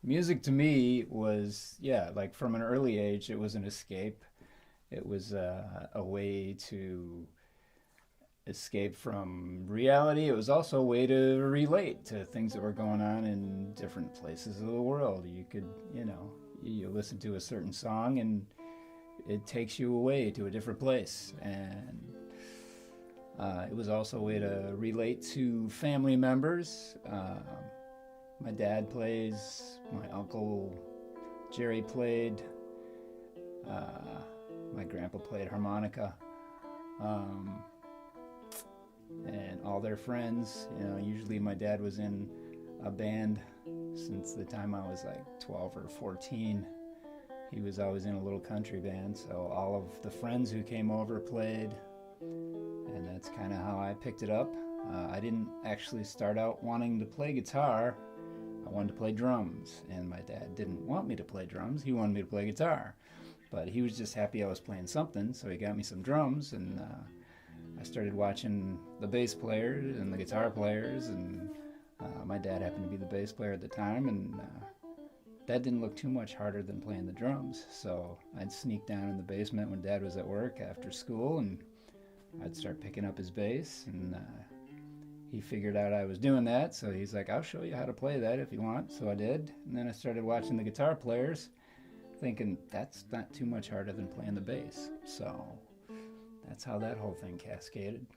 Music to me was, yeah, like from an early age, it was an escape. It was a way to escape from reality. It was also a way to relate to things that were going on in different places of the world. You could, you listen to a certain song and it takes you away to a different place. And it was also a way to relate to family members. My dad plays, my uncle Jerry played, uh, my grandpa played harmonica, um, and all their friends. Usually my dad was in a band since the time I was like 12 or 14. He was always in a little country band, so all of the friends who came over played, and that's kind of how I picked it up. I didn't actually start out wanting to play guitar. I wanted to play drums, and my dad didn't want me to play drums. He wanted me to play guitar, but he was just happy I was playing something, so he got me some drums, and I started watching the bass players and the guitar players, and my dad happened to be the bass player at the time, and that didn't look too much harder than playing the drums. So I'd sneak down in the basement when Dad was at work after school, and I'd start picking up his bass, and he figured out I was doing that, so he's like, I'll show you how to play that if you want. So I did, and then I started watching the guitar players, thinking that's not too much harder than playing the bass. So that's how that whole thing cascaded.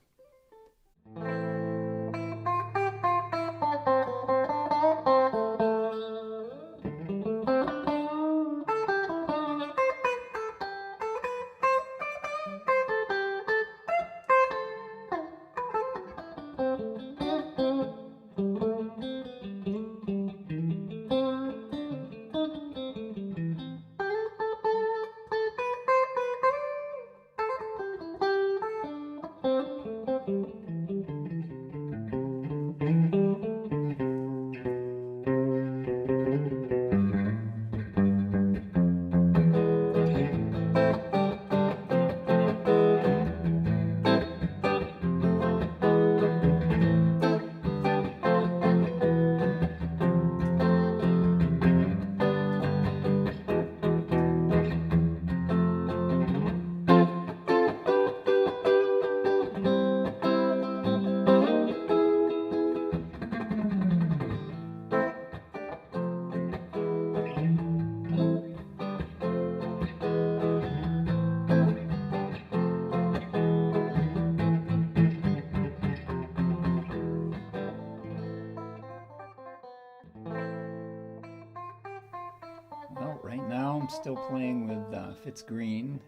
Right now I'm still playing with Fitz Green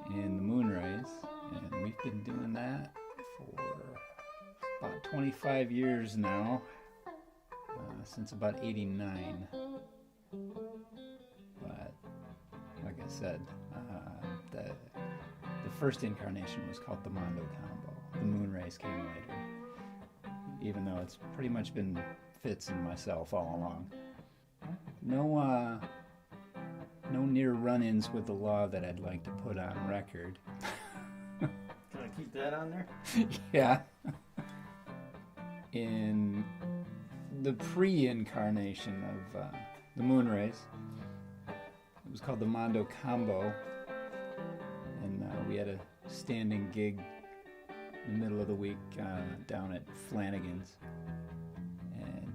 in the Moonrays, and we've been doing that for about 25 years now, since about '89. But like I said, the first incarnation was called the Mondo Combo. The Moonrays came later, even though it's pretty much been Fitz and myself all along. No near run-ins with the law that I'd like to put on record. Can I keep that on there? Yeah. In the pre-incarnation of the Moonrays, it was called the Mondo Combo, and we had a standing gig in the middle of the week down at Flanagan's, and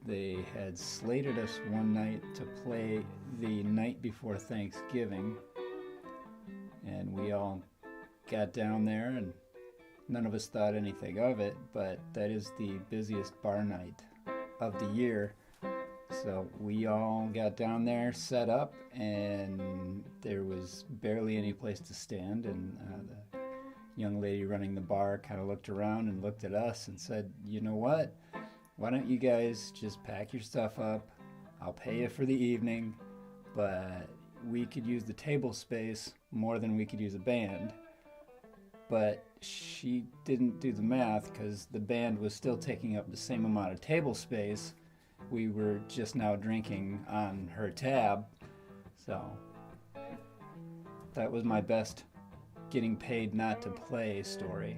they had slated us one night to play the night before Thanksgiving, and we all got down there, and none of us thought anything of it, but that is the busiest bar night of the year. So we all got down there, set up, and there was barely any place to stand, and the young lady running the bar kind of looked around and looked at us and said, "You know what? Why don't you guys just pack your stuff up? I'll pay you for the evening, but we could use the table space more than we could use a band." But she didn't do the math, because the band was still taking up the same amount of table space. We were just now drinking on her tab. So that was my best getting paid not to play story.